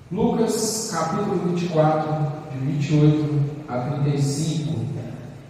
Lucas capítulo 24, de 28 a 35,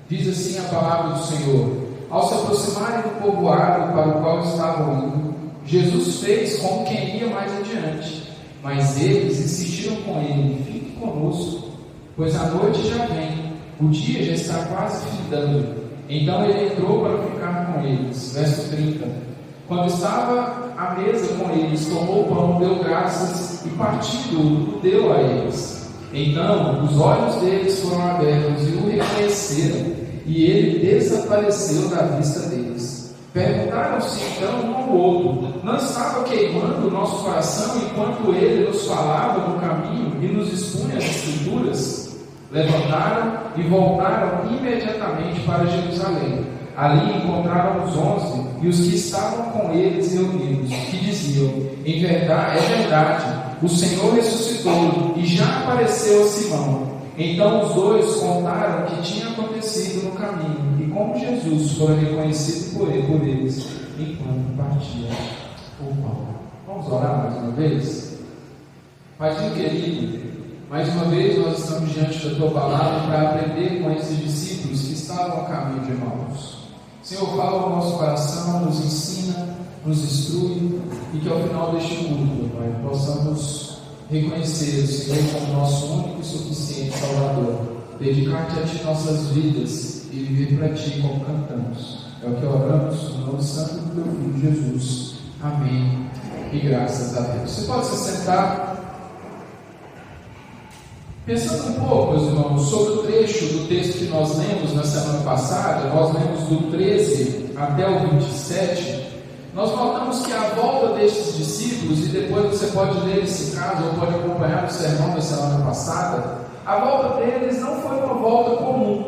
diz assim a palavra do Senhor: Ao se aproximarem do povoado para o qual estavam indo, Jesus fez como quem ia mais adiante, mas eles insistiram com ele: fique conosco, pois a noite já vem, o dia já está quase findando. Então ele entrou para ficar com eles. Verso 30. Quando estava à mesa com eles, tomou o pão, deu graças e partindo-o, deu a eles. Então os olhos deles foram abertos e o reconheceram, e ele desapareceu da vista deles. Perguntaram-se então um ao outro: não estava queimando o nosso coração enquanto ele nos falava no caminho e nos expunha as Escrituras? Levantaram e voltaram imediatamente para Jerusalém. Ali encontraram os 11 e os que estavam com eles reunidos, que diziam: é verdade, o Senhor ressuscitou e já apareceu a Simão. Então os dois contaram o que tinha acontecido no caminho e como Jesus fora reconhecido por eles enquanto partia o pão. Vamos orar mais uma vez? Paizinho querido, mais uma vez nós estamos diante da Tua palavra para aprender com esses discípulos que estavam a caminho de Emaús. Senhor, fala ao nosso coração, nos ensina, nos instrui, e que ao final deste culto, Pai, possamos reconhecer o Senhor como nosso único e suficiente Salvador, dedicar-te a Ti nossas vidas e viver para Ti como cantamos. É o que oramos no nome santo do Teu Filho Jesus. Amém. E graças a Deus. Você pode se sentar. Pensando um pouco, meus irmãos, sobre o trecho do texto que nós lemos na semana passada, nós lemos do 13 até o 27, nós notamos que a volta destes discípulos, e depois você pode ler esse caso ou pode acompanhar o sermão da semana passada, a volta deles não foi uma volta comum,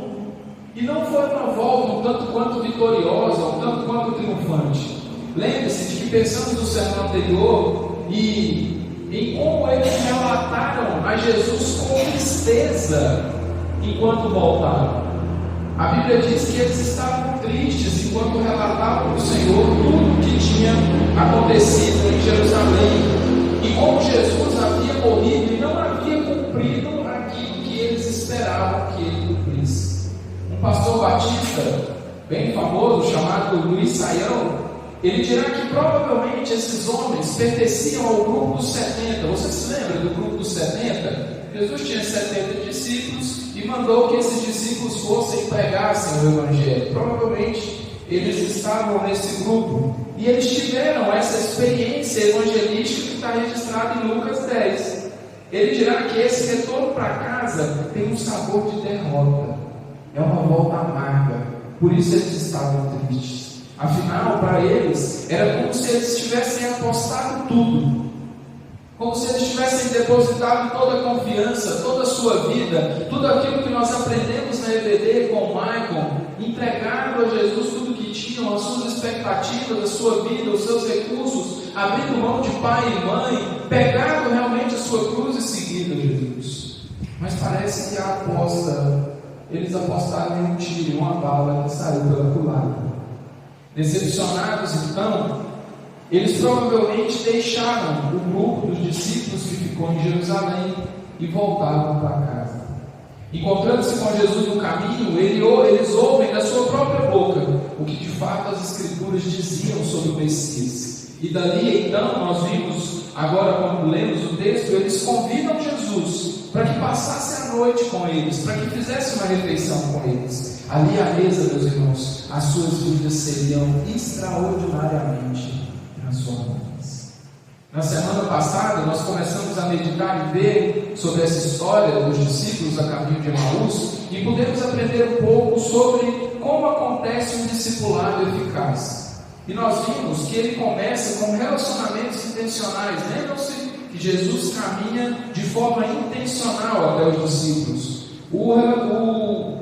e não foi uma volta um tanto quanto vitoriosa, um tanto quanto triunfante. Lembre-se de que pensamos no sermão anterior e em como eles relataram a Jesus com tristeza enquanto voltaram. A Bíblia diz que eles estavam tristes enquanto relatavam para o Senhor tudo o que tinha acontecido em Jerusalém e como Jesus havia morrido e não havia cumprido aquilo que eles esperavam que ele cumprisse. Um pastor batista bem famoso, chamado Luiz Saião, ele dirá que provavelmente esses homens pertenciam ao grupo dos 70. Você se lembra do grupo dos 70? Jesus tinha 70 discípulos e mandou que esses discípulos fossem e pregassem o Evangelho. Provavelmente eles estavam nesse grupo e eles tiveram essa experiência evangelística que está registrada em Lucas 10. Ele dirá que esse retorno para casa tem um sabor de derrota, é uma volta amarga, por isso eles estavam tristes. Afinal, para eles, era como se eles tivessem apostado tudo, como se eles tivessem depositado toda a confiança, toda a sua vida, tudo aquilo que nós aprendemos na EBD com o Michael, entregado a Jesus tudo que tinham, as suas expectativas, a sua vida, os seus recursos, abrindo mão de pai e mãe, pegado realmente a sua cruz e seguido a Jesus. Mas parece que a aposta, eles apostaram em um tiro, uma bala que saiu pela culatra. Decepcionados então, eles provavelmente deixaram o grupo dos discípulos que ficou em Jerusalém e voltaram para casa. Encontrando-se com Jesus no caminho, eles ouvem da sua própria boca o que de fato as Escrituras diziam sobre o Messias. E dali então nós vimos, agora quando lemos o texto, eles convidam Jesus para que passasse a noite com eles, para que fizesse uma refeição com eles. Ali à mesa, meus irmãos, as suas vidas seriam extraordinariamente transformadas. Na semana passada, nós começamos a meditar e ver sobre essa história dos discípulos a caminho de Emaús e pudemos aprender um pouco sobre como acontece um discipulado eficaz. E nós vimos que ele começa com relacionamentos intencionais. Lembram-se que Jesus caminha de forma intencional até os discípulos. O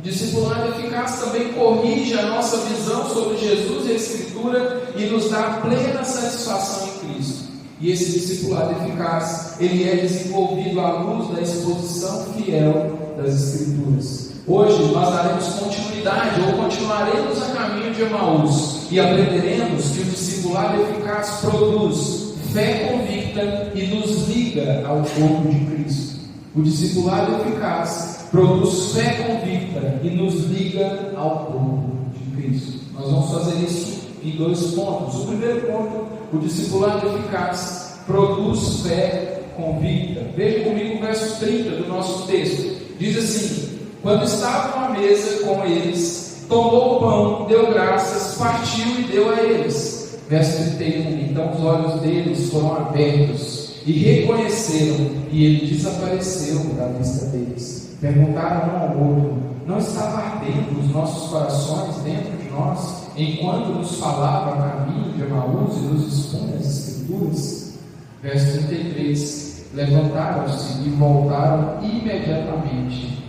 discipulado eficaz também corrige a nossa visão sobre Jesus e a Escritura e nos dá plena satisfação em Cristo. E esse discipulado eficaz, ele é desenvolvido à luz da exposição fiel das Escrituras. Hoje nós daremos continuidade ou continuaremos a caminho de Emaús e aprenderemos que o discipulado eficaz produz fé convicta e nos liga liga ao corpo de Cristo. O discipulado eficaz produz fé convicta e nos liga ao corpo de Cristo. Nós vamos fazer isso em 2 pontos. O primeiro ponto, o discipulado eficaz produz fé convicta. Veja comigo o verso 30 do nosso texto. Diz assim: quando estavam à mesa com eles, tomou o pão, deu graças, partiu e deu a eles. Verso 31. Então os olhos deles foram abertos e reconheceram, e ele desapareceu da vista deles. Perguntaram um ao outro: não estava ardendo os nossos corações dentro de nós, enquanto nos falava a caminho de Emaús e nos expunha as Escrituras? Verso 33. Levantaram-se e voltaram imediatamente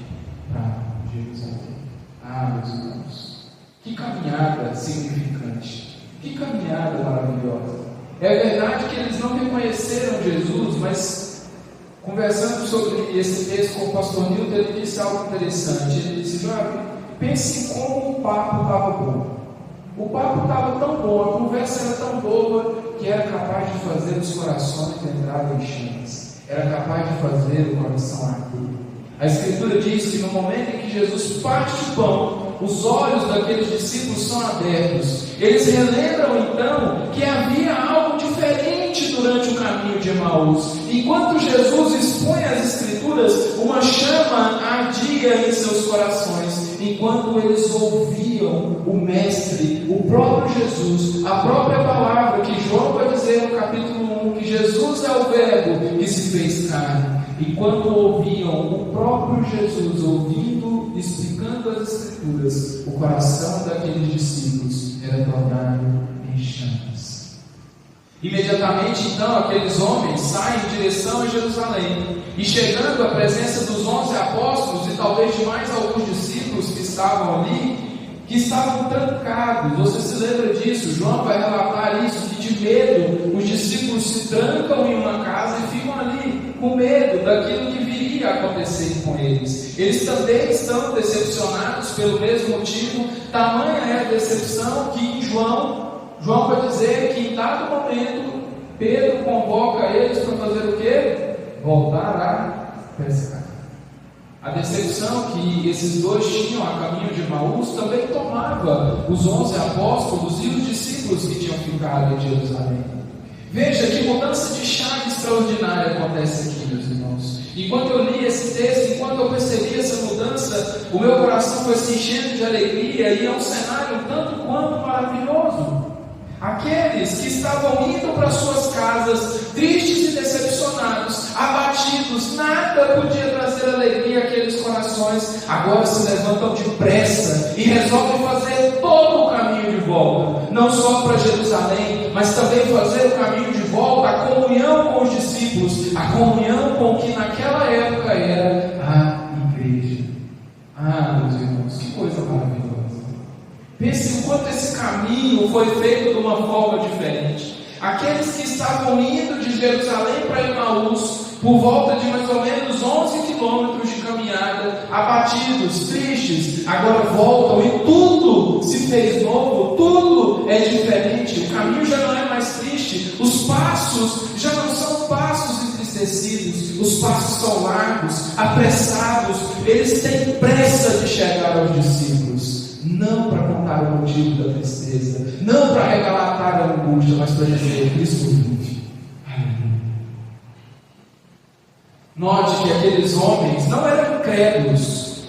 para Jerusalém. Meus irmãos, que caminhada significante, que caminhada maravilhosa. É verdade que eles não reconheceram Jesus, mas conversando sobre esse texto com o pastor Nilton, ele disse algo interessante. Ele disse: pense em como o papo estava bom. O papo estava tão bom, a conversa era tão boa, que era capaz de fazer os corações entrarem em chamas, era capaz de fazer o coração arder. A Escritura diz que no momento em que Jesus parte o pão, os olhos daqueles discípulos são abertos. Eles relembram então que havia algo diferente durante o caminho de Emaús. Enquanto Jesus expunha as Escrituras, uma chama ardia em seus corações. Enquanto eles ouviam o Mestre, o próprio Jesus, a própria palavra que João vai dizer no capítulo 1, que Jesus é o Verbo que se fez carne. Enquanto ouviam o próprio Jesus ouvindo, explicando as Escrituras, o coração daqueles discípulos era tornado em chamas. Imediatamente então aqueles homens saem em direção a Jerusalém, e chegando à presença dos 11 apóstolos e talvez de mais alguns discípulos que estavam ali, que estavam trancados. Você se lembra disso? João vai relatar isso, que de medo os discípulos se trancam em uma casa e ficam ali com medo daquilo que viria a acontecer com eles. Eles também estão decepcionados pelo mesmo motivo. Tamanha é a decepção que em João vai dizer que em dado momento Pedro convoca eles para fazer o quê? Voltar a pescar. A decepção que esses dois tinham a caminho de Emaús também tomava os 11 apóstolos e os discípulos que tinham ficado em Jerusalém. Veja que mudança de chave extraordinária acontece aqui, meus irmãos. Enquanto eu li esse texto, enquanto eu percebi essa mudança, o meu coração foi se enchendo de alegria, e é um cenário tanto quanto maravilhoso. Aqueles que estavam indo para suas casas, tristes e decepcionados, abatidos, nada podia trazer alegria àqueles corações, agora se levantam depressa e resolvem fazer todo o caminho de volta, não só para Jerusalém, mas também fazer o caminho de volta, a comunhão com os discípulos, a comunhão com o que naquela época era a igreja. Meus irmãos, que coisa maravilhosa. Pense o quanto esse caminho foi feito de uma forma diferente. Aqueles que estavam indo de Jerusalém para Emaús, por volta de mais ou menos 11 quilômetros de caminhada, abatidos, tristes, agora voltam e tudo se fez novo, tudo é diferente. O caminho já não é mais triste, os passos já não são passos entristecidos, os passos são largos, apressados, eles têm pressa de chegar aos discípulos. Não para contar o motivo da tristeza, não para relatar a angústia, mas para dizer: Cristo vive. Note que aqueles homens não eram incrédulos.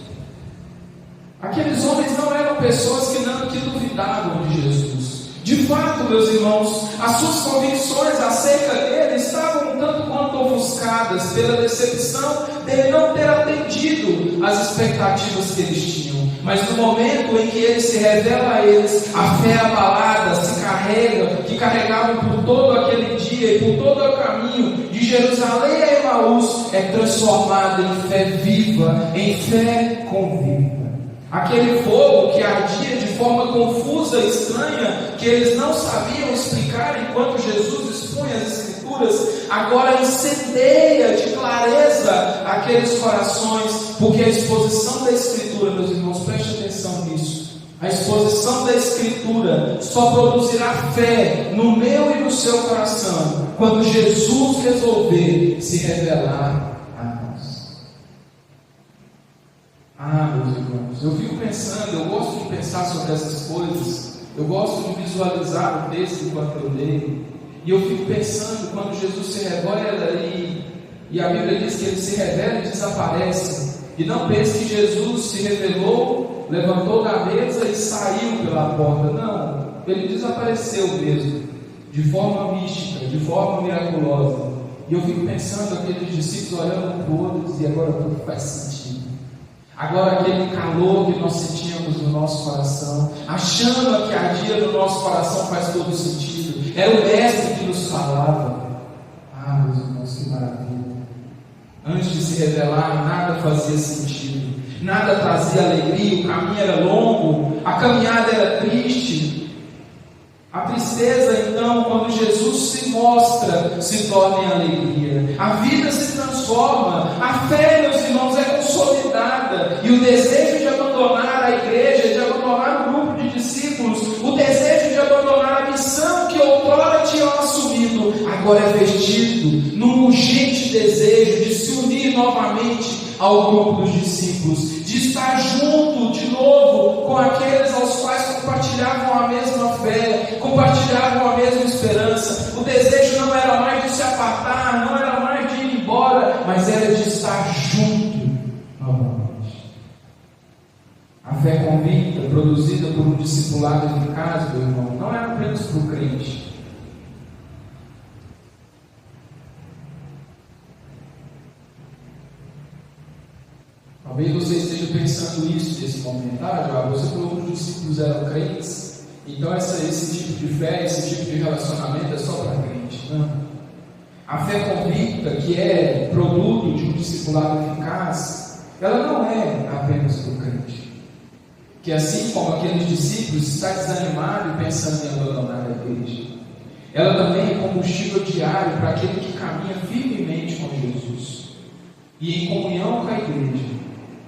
Aqueles homens não eram pessoas que duvidavam de Jesus. De fato, meus irmãos, as suas convicções acerca dele estavam um tanto quanto ofuscadas pela decepção dele não ter atendido às expectativas que eles tinham. Mas no momento em que ele se revela a eles, a fé abalada que carregavam por todo aquele dia e por todo o caminho de Jerusalém a Emaús, é transformada em fé viva, em fé convicta. Aquele fogo que ardia de forma confusa e estranha, que eles não sabiam explicar enquanto Jesus expunha as Escrituras, agora incendeia de clareza aqueles corações, porque a exposição da Escritura, meus irmãos, preste atenção nisso. A A exposição da Escritura só produzirá fé no meu e no seu coração quando Jesus resolver se revelar a nós. Meus irmãos, eu fico pensando, eu gosto de pensar sobre essas coisas, eu gosto de visualizar o texto enquanto eu leio, e eu fico pensando quando Jesus se revela e a Bíblia diz que ele se revela e desaparece. E não pense que Jesus se revelou, levantou da mesa e saiu pela porta. Não, ele desapareceu mesmo, de forma mística, de forma miraculosa. E eu fico pensando aqueles discípulos olhando um para o outro e agora tudo faz sentido. Agora aquele calor que nós sentíamos no nosso coração, a chama que ardia no nosso coração faz todo sentido. Era o Mestre que nos falava. Meus irmãos, que maravilha. Antes de se revelar, nada fazia sentido, nada trazia alegria, o caminho era longo, a caminhada era triste. A tristeza, então, quando Jesus se mostra, se torna em alegria. A vida se transforma, a fé, meus irmãos, é consolidada. E o desejo de abandonar a igreja, de abandonar o grupo de discípulos, o desejo de abandonar a missão que outrora tinham assumido, agora é vestido num urgente desejo de se unir novamente ao grupo dos discípulos, de estar junto de novo com aqueles aos quais compartilhavam a mesma fé, compartilhavam a mesma esperança. O desejo não era mais de se apartar, não era mais de ir embora, mas era de estar junto novamente. A fé convicta, produzida por um discipulado eficaz, meu irmão, não é apenas para o crente. Talvez você esteja pensando isso nesse momento. Você falou que os discípulos eram crentes, então esse tipo de fé, esse tipo de relacionamento é só para crente. Não. A fé convicta, que é produto de um discipulado eficaz, ela não é apenas para o crente, que assim como aqueles discípulos está desanimado e pensando em abandonar a igreja, ela também é combustível diário para aquele que caminha firmemente com Jesus e em comunhão com a igreja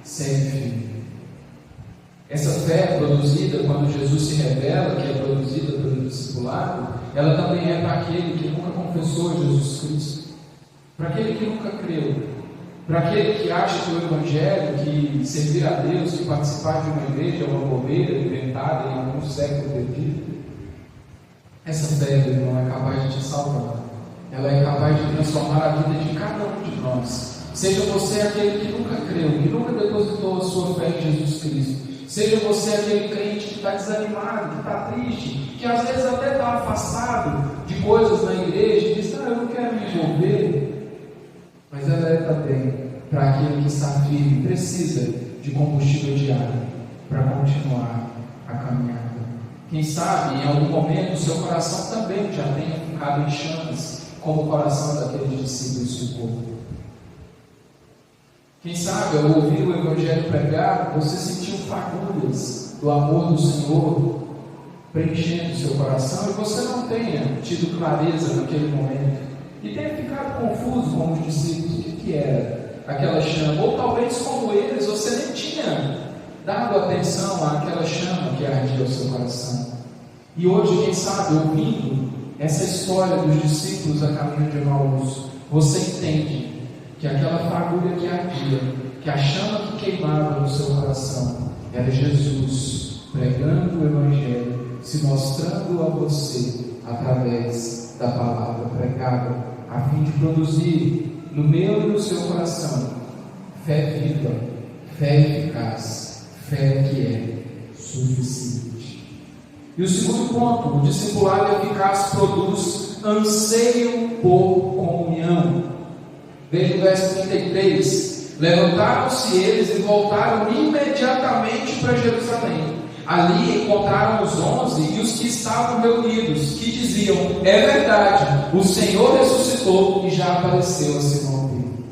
segue firme. Essa fé produzida quando Jesus se revela, que é produzida pelo discipulado, ela também é para aquele que nunca confessou Jesus Cristo, para aquele que nunca creu, para aquele que acha que o Evangelho, que servir a Deus, que participar de uma igreja é uma bobeira inventada em algum século perdido. Essa fé, meu irmão, é capaz de te salvar, ela é capaz de transformar a vida de cada um de nós. Seja você aquele que nunca creu, que nunca depositou a sua fé em Jesus Cristo. Seja você aquele crente que está desanimado, que está triste, que às vezes até está afastado de coisas na igreja e diz: eu não quero me envolver. Mas ela é também para aquele que está firme, precisa de combustível diário para continuar a caminhada. Quem sabe em algum momento o seu coração também já tenha ficado em chamas, como o coração daqueles discípulos ficou. Quem sabe, ao ouvir o Evangelho pregado, você sentiu fagulhas do amor do Senhor preenchendo o seu coração e você não tenha tido clareza naquele momento e tenha ficado confuso como os discípulos, o que era aquela chama, ou talvez como eles, você nem tinha dado atenção àquela chama que ardia o seu coração. E hoje, quem sabe, ouvindo essa história dos discípulos a caminho de Emaús, você entende que aquela fagulha que ardia, que a chama que queimava no seu coração, era Jesus pregando o Evangelho, se mostrando a você através da palavra pregada, a fim de produzir no meu e no seu coração fé viva, fé eficaz, fé que é suficiente. E o segundo ponto, o discipulado eficaz produz anseio por comunhão. Veja o verso 33: levantaram-se eles e voltaram imediatamente para Jerusalém. Ali encontraram os 11 e os que estavam reunidos, que diziam: é verdade, o Senhor ressuscitou e já apareceu a Simão Pedro.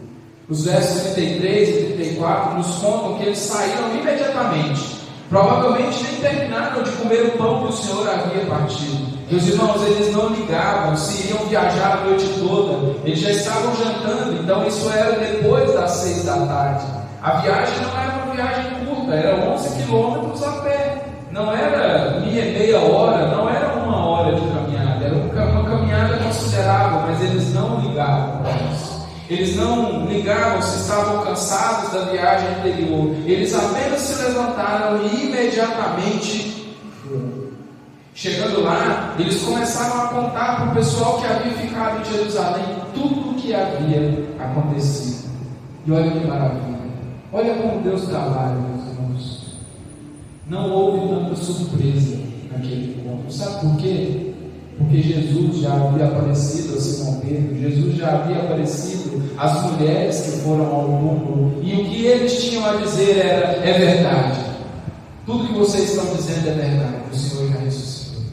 Os versos 33 e 34 nos contam que eles saíram imediatamente. Provavelmente nem terminaram de comer o pão que o Senhor havia partido. Meus irmãos, eles não ligavam se iriam viajar a noite toda, eles já estavam jantando, então isso era depois das 6 da tarde. A viagem não era uma viagem curta, era 11 quilômetros a pé, não era meia hora, não era uma hora de caminhada, era uma caminhada considerável, mas eles não ligavam para isso. Eles não ligavam se estavam cansados da viagem anterior. Eles apenas se levantaram e imediatamente foram. Chegando lá, eles começaram a contar para o pessoal que havia ficado em Jerusalém tudo o que havia acontecido. E olha que maravilha. Olha como Deus trabalha, meus irmãos. Não houve tanta surpresa naquele encontro. Sabe por quê? Porque Jesus já havia aparecido a Simão Pedro, Jesus já havia aparecido às mulheres que foram ao túmulo, e o que eles tinham a dizer era: é verdade, tudo que vocês estão dizendo é verdade, o Senhor já ressuscitou.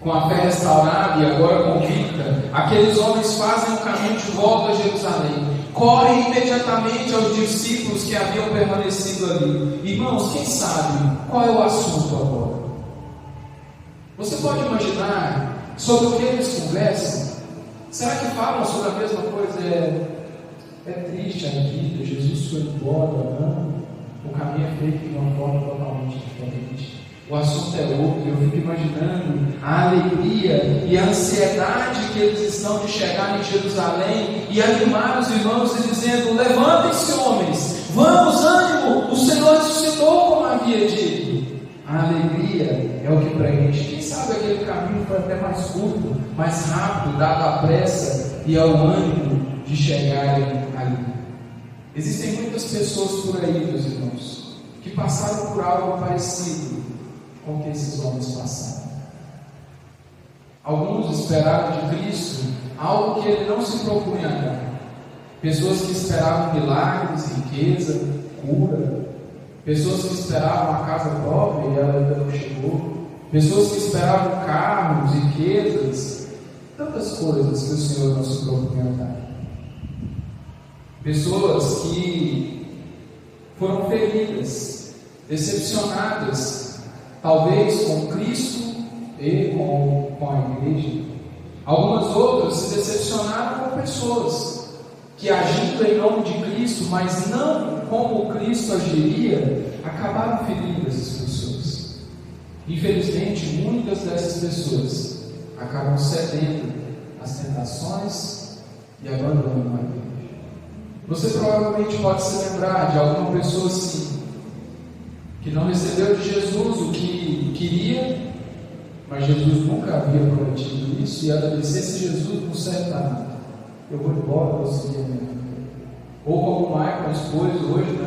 Com a fé restaurada e agora convicta, aqueles homens fazem o caminho de volta a Jerusalém, correm imediatamente aos discípulos que haviam permanecido ali. Irmãos, quem sabe qual é o assunto agora? Você pode imaginar sobre o que eles conversam? Será que falam sobre a mesma coisa? É triste a vida, Jesus foi embora, não? O caminho é feito de uma forma totalmente diferente. O assunto é outro. Eu fico imaginando a alegria e a ansiedade que eles estão de chegar em Jerusalém e animar os irmãos e dizendo: levantem-se, homens, vamos, ânimo, o Senhor ressuscitou, como havia dito. A alegria é o que preenche. Quem sabe aquele caminho foi até mais curto, mais rápido, dado a pressa e ao ânimo de chegarem ali. Existem muitas pessoas por aí, meus irmãos, que passaram por algo parecido com o que esses homens passaram. Alguns esperavam de Cristo algo que ele não se propunha a dar. Pessoas que esperavam milagres, riqueza, cura. Pessoas que esperavam a casa própria e ela ainda não chegou. Pessoas que esperavam carros, riquezas, tantas coisas que o Senhor não se propunha a dar. Pessoas que foram feridas, decepcionadas, talvez com Cristo e com a igreja. Algumas outras se decepcionaram com pessoas que, agindo em nome de Cristo, mas não como Cristo agiria, acabaram ferindo essas pessoas. Infelizmente, muitas dessas pessoas acabam cedendo às tentações e abandonando a igreja. Você provavelmente pode se lembrar de alguma pessoa assim, que não recebeu de Jesus o que queria, mas Jesus nunca havia prometido isso, e ela disse: esse Jesus não serve para nada, eu vou embora, vou seguir a minha vida. Ou como o Michael expôs hoje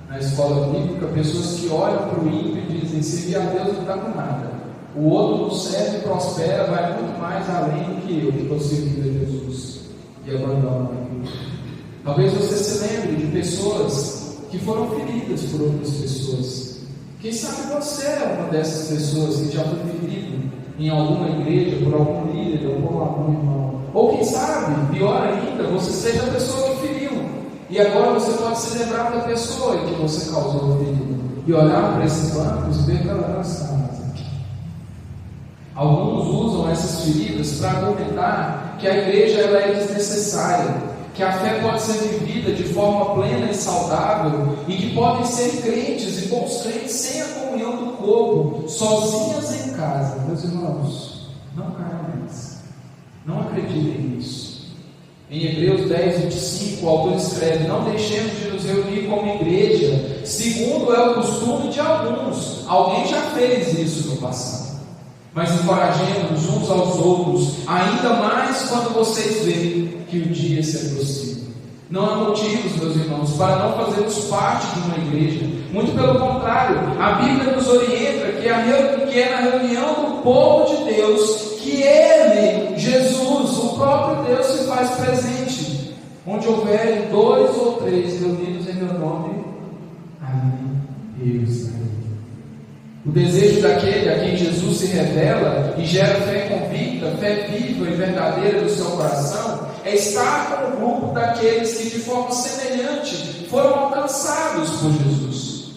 na escola bíblica, pessoas que olham para o ímpio e dizem: servir a Deus não dá com nada, o outro não serve e prospera, vai muito mais além do que eu, que estou servindo a Jesus, e abandonam a igreja. Talvez você se lembre de pessoas que foram feridas por outras pessoas. Quem sabe você é uma dessas pessoas que já foi ferido em alguma igreja, por algum líder ou por algum irmão. Ou quem sabe, pior ainda, você seja a pessoa que feriu, e agora você pode se lembrar da pessoa em que você causou o ferido e olhar para esses bancos e ver que ela não está mais aqui. Alguns usam essas feridas para argumentar que a igreja ela é desnecessária, que a fé pode ser vivida de forma plena e saudável, e que podem ser crentes e bons crentes sem a comunhão do corpo, sozinhas em casa. Meus irmãos, não caiam nessa, não acreditem nisso. Em Hebreus 10, 25, o autor escreve: não deixemos de nos reunir como igreja, segundo é o costume de alguns. Alguém já fez isso no passado. Mas encorajemos uns aos outros, ainda mais quando vocês veem que o dia se aproxima. Não há motivos, meus irmãos, para não fazermos parte de uma igreja. Muito pelo contrário, a Bíblia nos orienta que é na reunião do povo de Deus que Ele, Jesus, o próprio Deus, se faz presente. Onde houver 2 ou 3 reunidos em meu nome, ali eu estarei. O desejo daquele a quem Jesus se revela e gera fé convicta, fé viva e verdadeira no seu coração, é estar com o grupo daqueles que de forma semelhante foram alcançados por Jesus.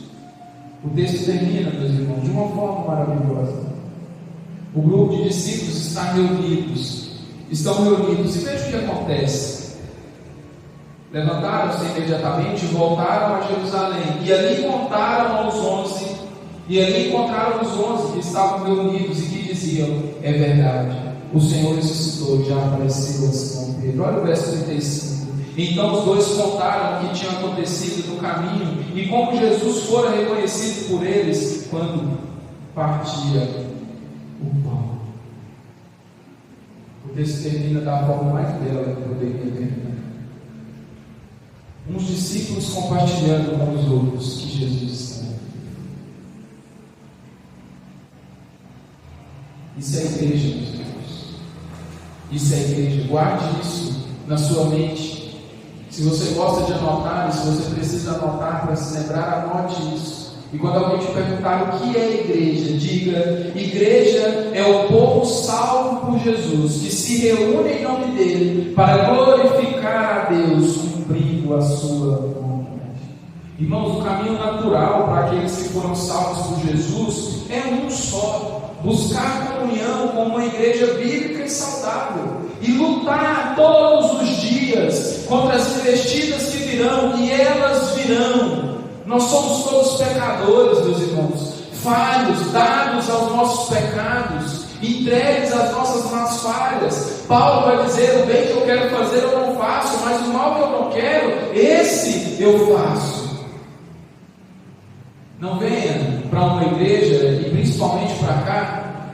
O texto termina, meus irmãos, de uma forma maravilhosa. O grupo de discípulos estão reunidos, e veja o que acontece. Levantaram-se imediatamente e voltaram a Jerusalém, e ali contaram aos 11 E ali encontraram os 11 que estavam reunidos e que diziam: é verdade, o Senhor ressuscitou e já apareceu a Simão Pedro. Olha o verso 35. Então os dois contaram o que tinha acontecido no caminho e como Jesus fora reconhecido por eles quando partia o pão. O texto termina da forma mais bela que poderia terminar. Uns discípulos compartilhando com os outros que Jesus está. Isso é a igreja, meus irmãos. Isso é a igreja. Guarde isso na sua mente. Se você gosta de anotar, e se você precisa anotar para se lembrar, anote isso. E quando alguém te perguntar o que é igreja, diga: igreja é o povo salvo por Jesus, que se reúne em nome dele para glorificar a Deus, cumprindo a sua vontade. Irmãos, o caminho natural para aqueles que foram salvos por Jesus é um só: buscar comunhão com uma igreja bíblica e saudável, e lutar todos os dias contra as investidas que virão, e elas virão. Nós somos todos pecadores, meus irmãos, falhos, dados aos nossos pecados, entregues às nossas más falhas. Paulo vai dizer: o bem que eu quero fazer eu não faço, mas o mal que eu não quero, esse eu faço. Não venha para uma igreja, e principalmente para cá,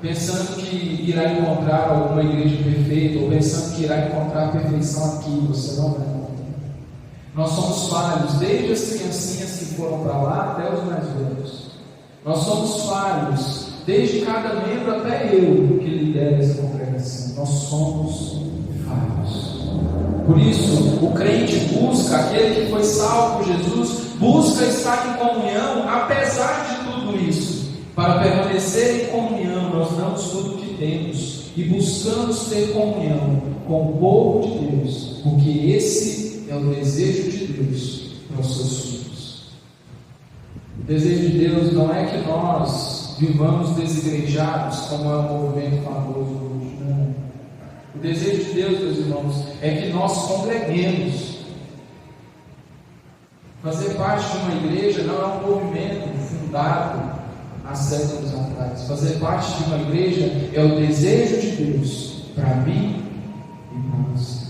pensando que irá encontrar alguma igreja perfeita, ou pensando que irá encontrar perfeição aqui. Você não vai encontrar. Nós somos falhos, desde as criancinhas que foram para lá até os mais velhos. Nós somos falhos, desde cada membro até eu que lidera essa congregação. Nós somos falhos. Por isso, o crente busca, aquele que foi salvo por Jesus, busca estar em comunhão, apesar de tudo isso. Para permanecer em comunhão, nós damos tudo o que temos e buscamos ter comunhão com o povo de Deus, porque esse é o desejo de Deus para os seus filhos. O desejo de Deus não é que nós vivamos desigrejados, como é o movimento famoso hoje. Não. O desejo de Deus, meus irmãos, é que nós congreguemos. Fazer parte de uma igreja não é um movimento fundado há séculos atrás. Fazer parte de uma igreja é o desejo de Deus para mim e para você.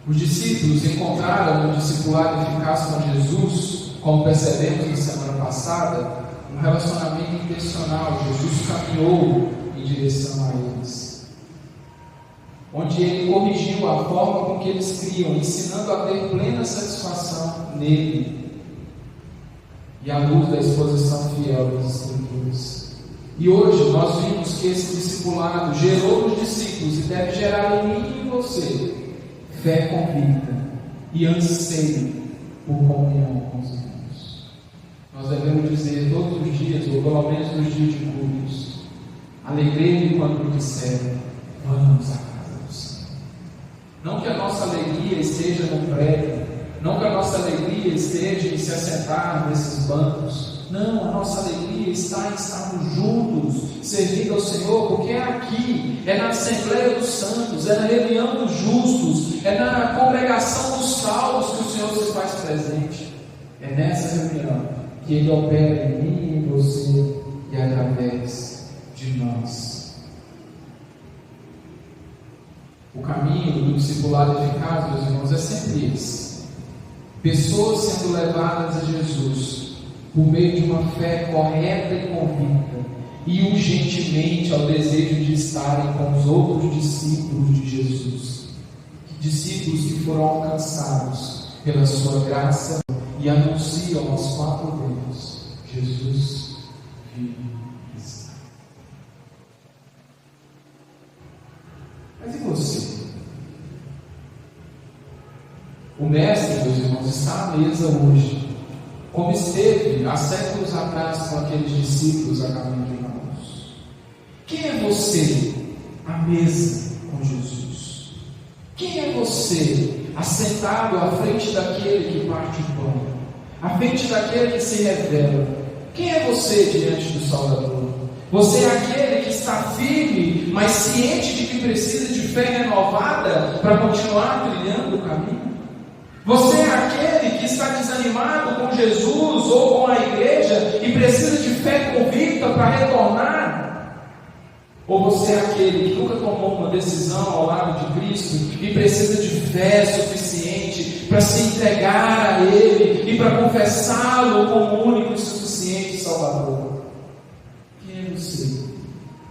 Os discípulos encontraram um discipulado eficaz com Jesus, como percebemos na semana passada, um relacionamento intencional. Jesus caminhou em direção a eles, onde ele corrigiu a forma com que eles criam, ensinando a ter plena satisfação nele e à luz da exposição fiel das Escrituras. E hoje nós vimos que esse discipulado gerou nos discípulos e deve gerar em mim e em você fé convicta e anseio por comunhão com os irmãos. Nós devemos dizer todos os dias, ou pelo menos nos dias de cultos: alegrei-me quando me disseram, vamos à casa do Senhor. Não que a nossa alegria esteja no prédio, não que a nossa alegria esteja em se assentar nesses bancos. Não, a nossa alegria está em estarmos juntos, servindo ao Senhor, porque é aqui, é na Assembleia dos Santos, é na reunião dos justos, é na congregação dos salvos que o Senhor se faz presente. É nessa reunião que Ele opera em mim e em você e através de nós. O caminho do discipulado eficaz, meus irmãos, é sempre esse: pessoas sendo levadas a Jesus por meio de uma fé correta e convicta, e urgentemente ao desejo de estarem com os outros discípulos de Jesus, discípulos que foram alcançados pela sua graça e anunciam aos quatro ventos: Jesus vive e está. Mas e você? O Mestre, meus irmãos, está à mesa hoje, como esteve há séculos atrás com aqueles discípulos a caminho de Emaús. Quem é você à mesa com Jesus? Quem é você assentado à frente daquele que parte o pão, à frente daquele que se revela? Quem é você diante do Salvador? Você é aquele que está firme, mas ciente de que precisa de fé renovada para continuar trilhando o caminho? Você é aquele que está desanimado com Jesus ou com a igreja e precisa de fé convicta para retornar? Ou você é aquele que nunca tomou uma decisão ao lado de Cristo e precisa de fé suficiente para se entregar a Ele e para confessá-lo como único e suficiente Salvador? Quem é você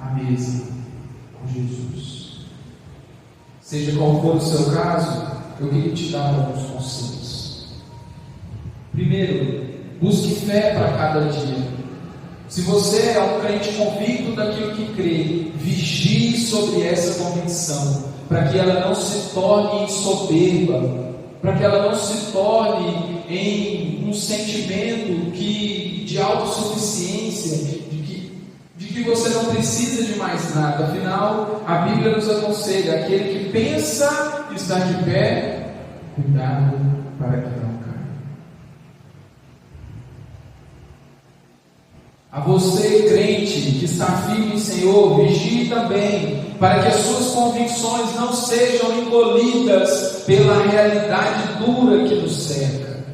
à mesa com Jesus? Seja qual for o seu caso, eu queria te dar alguns conselhos. Primeiro, busque fé para cada dia. Se você é um crente convicto daquilo que crê, vigie sobre essa convicção, para que ela não se torne em soberba, para que ela não se torne em um sentimento de autossuficiência, de que você não precisa de mais nada. Afinal, a Bíblia nos aconselha: aquele que pensa estar de pé, cuidado para que não caia. A você, crente, que está firme em Senhor, vigie também, para que as suas convicções não sejam engolidas pela realidade dura que nos cerca.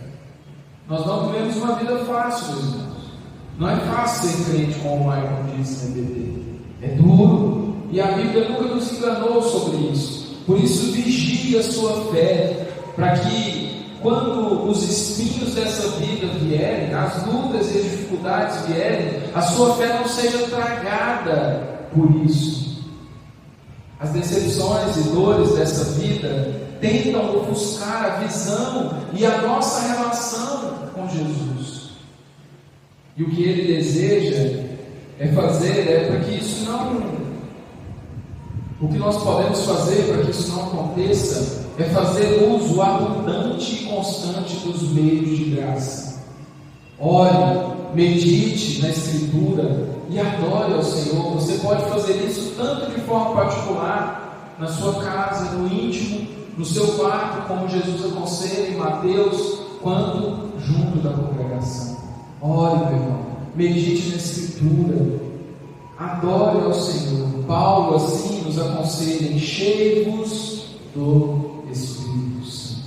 Nós não vivemos uma vida fácil, meus irmãos. Não é fácil ser crente, como o Michael disse no EBD. É duro, e a Bíblia nunca nos enganou sobre isso. Por isso, vigie a sua fé, para que quando os espinhos dessa vida vierem, as lutas e as dificuldades vierem, a sua fé não seja tragada por isso. As decepções e dores dessa vida tentam ofuscar a visão e a nossa relação com Jesus. E o que Ele deseja para que isso não... O que nós podemos fazer para que isso não aconteça é fazer uso abundante e constante dos meios de graça. Ore, medite na Escritura e adore ao Senhor. Você pode fazer isso tanto de forma particular, na sua casa, no íntimo, no seu quarto, como Jesus aconselha em Mateus, quanto junto da congregação. Ore, meu irmão, medite na Escritura, adore ao Senhor. Paulo assim nos aconselha: enchei-vos do Espírito Santo.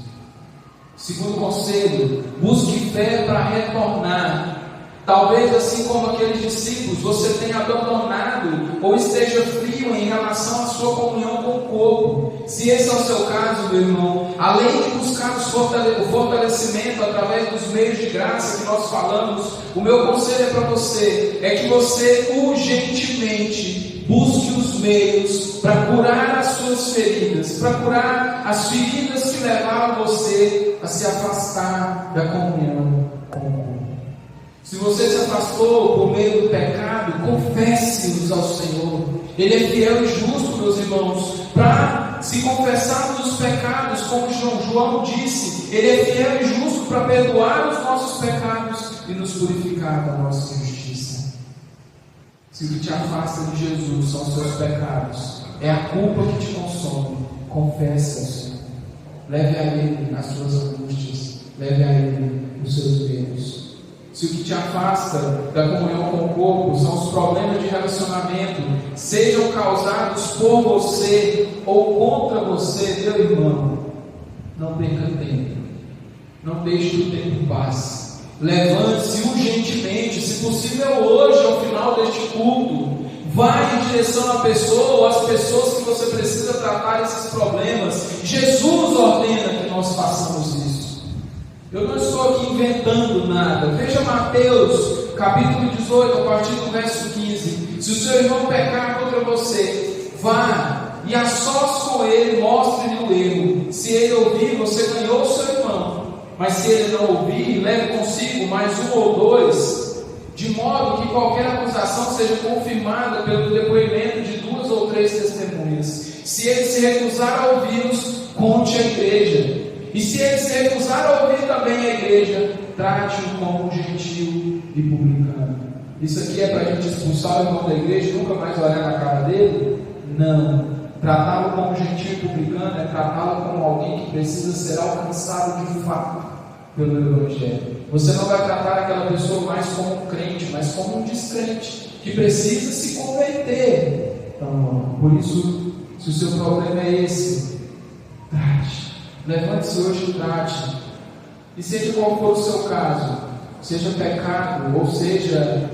Segundo conselho, busque fé para retornar. Talvez assim como aqueles discípulos, você tenha abandonado ou esteja frio em relação à sua comunhão com o corpo. Se esse é o seu caso, meu irmão, além de buscar o fortalecimento através dos meios de graça que nós falamos, o meu conselho para você é que você urgentemente busque os meios para curar as suas feridas, para curar as feridas que levaram você a se afastar da comunhão com o corpo. Se você se afastou por meio do pecado, confesse-os ao Senhor. Ele é fiel e justo, meus irmãos, para se confessarmos os pecados, como João disse. Ele é fiel e justo para perdoar os nossos pecados e nos purificar da nossa injustiça. Se o que te afasta de Jesus são os seus pecados, é a culpa que te consome, confesse ao Senhor. Leve a Ele as suas angústias, leve a Ele os seus erros. Se o que te afasta da comunhão com o corpo são os problemas de relacionamento, sejam causados por você ou contra você, meu irmão, não perca tempo, não deixe que o tempo passe. Levante-se urgentemente, se possível hoje, ao final deste culto, vá em direção à pessoa ou às pessoas que você precisa tratar esses problemas. Jesus ordena que nós façamos isso. Eu não estou aqui inventando nada. Veja Mateus, capítulo 18, a partir do verso 15. Se o seu irmão pecar contra você, vá e a sós com ele, mostre-lhe o erro. Se ele ouvir, você ganhou o seu irmão. Mas se ele não ouvir, leve consigo mais um ou dois, de modo que qualquer acusação seja confirmada pelo depoimento de 2 ou 3 testemunhas. Se ele se recusar a ouvi-los, conte à igreja. E se ele se recusar a ouvir também a igreja, trate-o como um gentil e publicano. Isso aqui é para a gente expulsar o irmão da igreja e nunca mais olhar na cara dele? Não. Tratá-lo como gentil e publicano é tratá-lo como alguém que precisa ser alcançado de fato pelo Evangelho. Você não vai tratar aquela pessoa mais como um crente, mas como um descrente, que precisa se converter. Então, por isso, se o seu problema é esse, trate. Levante-se hoje e trate. E seja qual for o seu caso, seja pecado, ou seja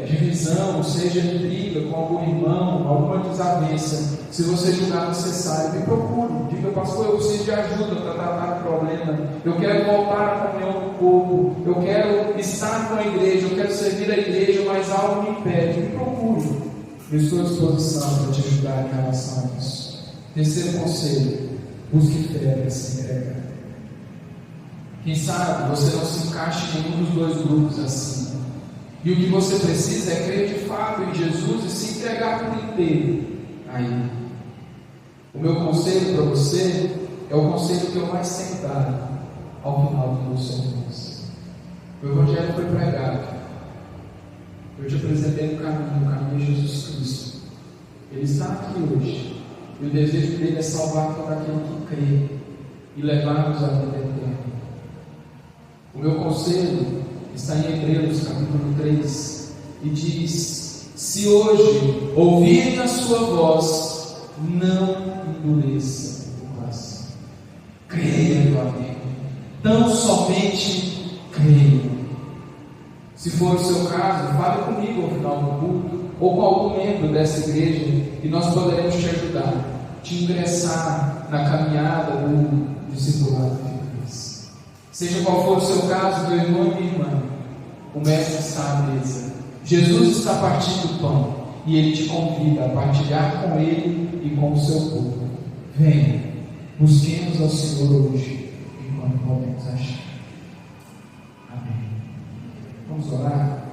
divisão, seja briga com algum irmão, alguma desavença, se você julgar necessário, me procure. Diga, pastor, eu preciso de ajuda para tratar o problema. Eu quero voltar à comunhão do corpo. Eu quero estar com a igreja. Eu quero servir a igreja, mas algo me impede. Me procure. Eu estou à disposição para te ajudar em relação a isso. Terceiro conselho: busque fé para se entregar. Quem sabe você não se encaixa em nenhum dos dois grupos assim. E o que você precisa é crer de fato em Jesus e se entregar por inteiro a Ele. O meu conselho para você é o conselho que eu mais tenho dado ao final do meu sermões. O Evangelho foi pregado. Eu te apresentei o caminho é Jesus Cristo. Ele está aqui hoje. E o desejo dele é salvar todo aquele que crê e levar-nos à vida eterna. O meu conselho está em Hebreus capítulo 3 e diz: se hoje ouvirem a sua voz, não endureça o coração. Creia, meu amigo, tão somente creia. Se for o seu caso, fale comigo ao final do culto ou com algum membro dessa igreja e nós poderemos te ajudar, te ingressar na caminhada do discipulado de Cristo. Seja qual for o seu caso, meu irmão e minha irmã, o Mestre está à mesa. Jesus está partindo o pão e Ele te convida a partilhar com Ele e com o seu povo. Venha, busquemos ao Senhor hoje, enquanto podemos achar. Amém. Vamos orar?